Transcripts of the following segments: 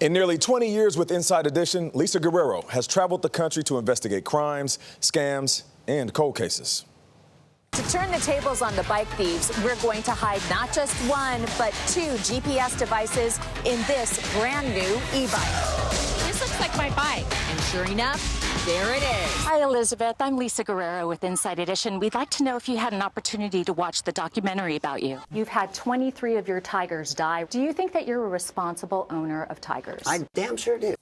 In nearly 20 years with Inside Edition, Lisa Guerrero has traveled the country to investigate crimes, scams, and cold cases. To turn the tables on the bike thieves, we're going to hide not just one, but two GPS devices in this brand new e-bike. This looks like my bike, and sure enough, there it is. Hi, Elizabeth. I'm Lisa Guerrero with Inside Edition. We'd like to know if you had an opportunity to watch the documentary about you. You've had 23 of your tigers die. Do you think that you're a responsible owner of tigers? I damn sure do.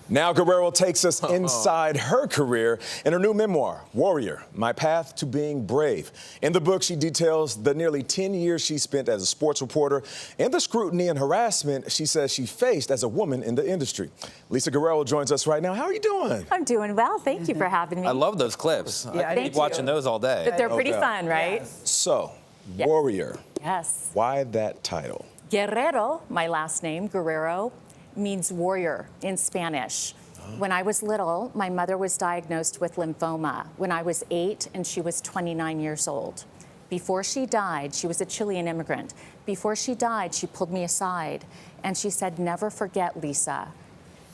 Now Guerrero takes us inside her career in her new memoir, Warrior, My Path to Being Brave. In the book, she details the nearly 10 years she spent as a sports reporter and the scrutiny and harassment she says she faced as a woman in the industry. Lisa Guerrero joins us right now. How are you doing? I'm doing well. Thank you for having me. I love those clips. Yeah, I keep watching those all day. But they're pretty fun, right? Yes. So, Warrior. Yes. Why that title? Guerrero, my last name, Guerrero, means warrior in Spanish. When I was little, my mother was diagnosed with lymphoma when I was 8 and she was 29 years old. Before she died, she was a Chilean immigrant. Before she died, she pulled me aside and she said, "Never forget, Lisa,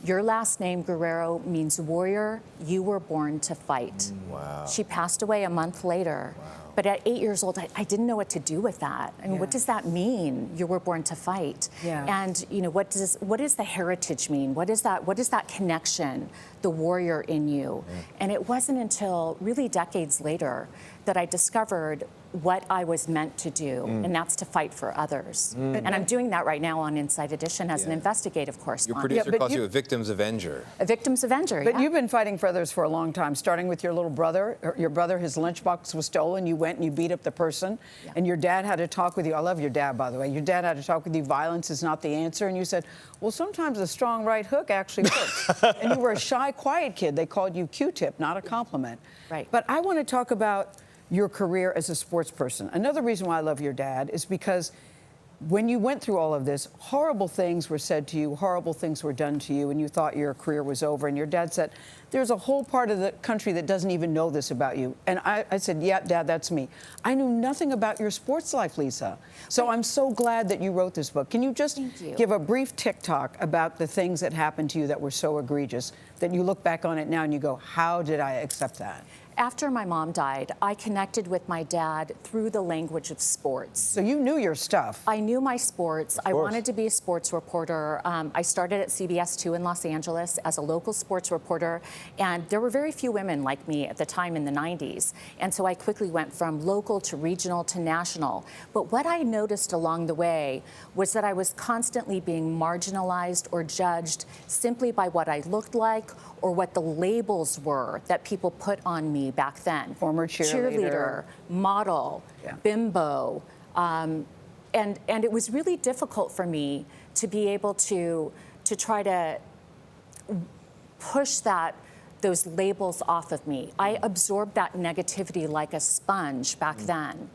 your last name, Guerrero, means warrior. You were born to fight." Wow. She passed away a month later. Wow. But at 8 years old, I didn't know what to do with that. I mean, what does that mean? You were born to fight. Yeah. And you know, what does the heritage mean? What is that connection, the warrior in you? And it wasn't until really decades later that I discovered what I was meant to do, and that's to fight for others. And I'm doing that right now on Inside Edition as an investigative Your correspondent. producer calls you a victim's avenger. A victim's avenger. But you've been fighting for others for a long time, starting with your little brother. Your brother, his lunchbox was stolen. You went and you beat up the person. And your dad had to talk with you. I love your dad, by the way. Your dad had to talk with you. Violence is not the answer. And you said, well, sometimes a strong right hook actually works. And you were a shy, quiet kid. They called you Q-tip, not a compliment. Right. But I want to talk about your career as a sports person. Another reason why I love your dad is because when you went through all of this, horrible things were said to you, horrible things were done to you, and you thought your career was over. And your dad said, there's a whole part of the country that doesn't even know this about you. And I said, yeah, Dad, that's me. I knew nothing about your sports life, Lisa. So I'm so glad that you wrote this book. Can you just give a brief TikTok about the things that happened to you that were so egregious that you look back on it now and you go, how did I accept that? After my mom died, I connected with my dad through the language of sports. So you knew your stuff. I knew my sports. I wanted to be a sports reporter. I started at CBS 2 in Los Angeles as a local sports reporter, and there were very few women like me at the time in the 90s. And so I quickly went from local to regional to national. But what I noticed along the way was that I was constantly being marginalized or judged simply by what I looked like or what the labels were that people put on me back then. Former cheerleader, model, bimbo. And it was really difficult for me to be able to try to push those labels off of me. I absorbed that negativity like a sponge back then.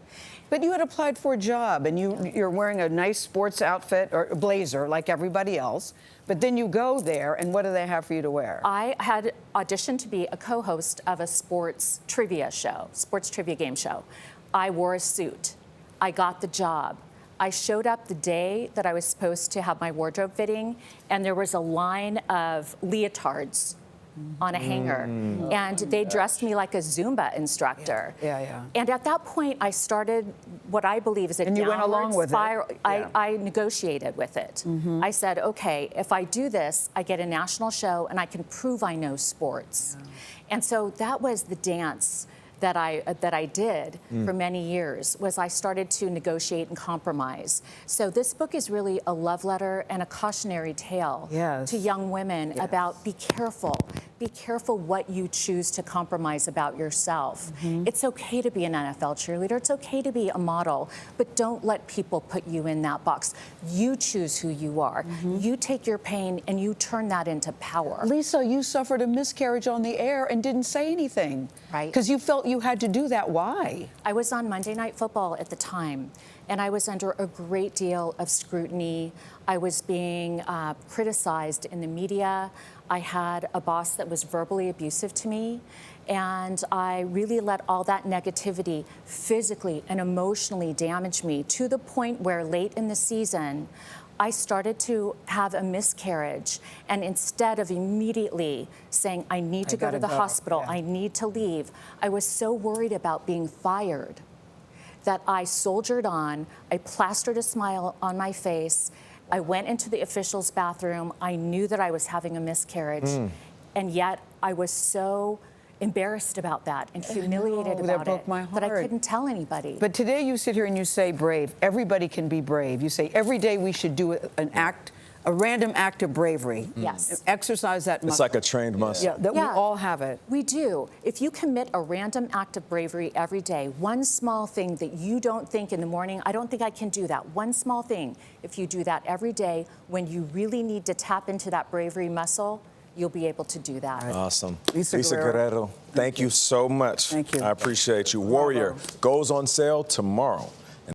But you had applied for a job, and you're wearing a nice sports outfit or a blazer like everybody else. But then you go there, and what do they have for you to wear? I had auditioned to be a co-host of a sports trivia game show. I wore a suit. I got the job. I showed up the day that I was supposed to have my wardrobe fitting, and there was a line of leotards on a hanger, and they dressed me like a Zumba instructor. And at that point, I started what I believe is a and you went along with spiral. it. I negotiated with it. I said, okay, if I do this, I get a national show, and I can prove I know sports. And so that was the dance that I did for many years, was I started to negotiate and compromise. So this book is really a love letter and a cautionary tale to young women about be careful what you choose to compromise about yourself. It's okay to be an NFL cheerleader, it's okay to be a model, but don't let people put you in that box. You choose who you are. You take your pain and you turn that into power. Lisa, you suffered a miscarriage on the air and didn't say anything. Right. Because you felt you had to do that. Why? I was on Monday Night Football at the time, and I was under a great deal of scrutiny. I was being criticized in the media. I had a boss that was verbally abusive to me, and I really let all that negativity physically and emotionally damage me to the point where late in the season, I started to have a miscarriage, and instead of immediately saying, I need to go to the hospital, I need to leave, I was so worried about being fired that I soldiered on. I plastered a smile on my face. I went into the official's bathroom. I knew that I was having a miscarriage, and yet I was so embarrassed about that and humiliated that about broke it my that I heart. couldn't tell anybody. But today you sit here and you say brave. Everybody can be brave. You say every day we should do an act, a random act of bravery. Yes. Exercise that muscle. It's like a trained muscle. Yeah, that we all have it. We do. If you commit a random act of bravery every day, one small thing that you don't think in the morning, I don't think I can do that. One small thing, if you do that every day, when you really need to tap into that bravery muscle, you'll be able to do that. Awesome. Lisa Lisa Guerrero. Guerrero, thank you so much. Thank you. I appreciate you. Warrior goes on sale tomorrow.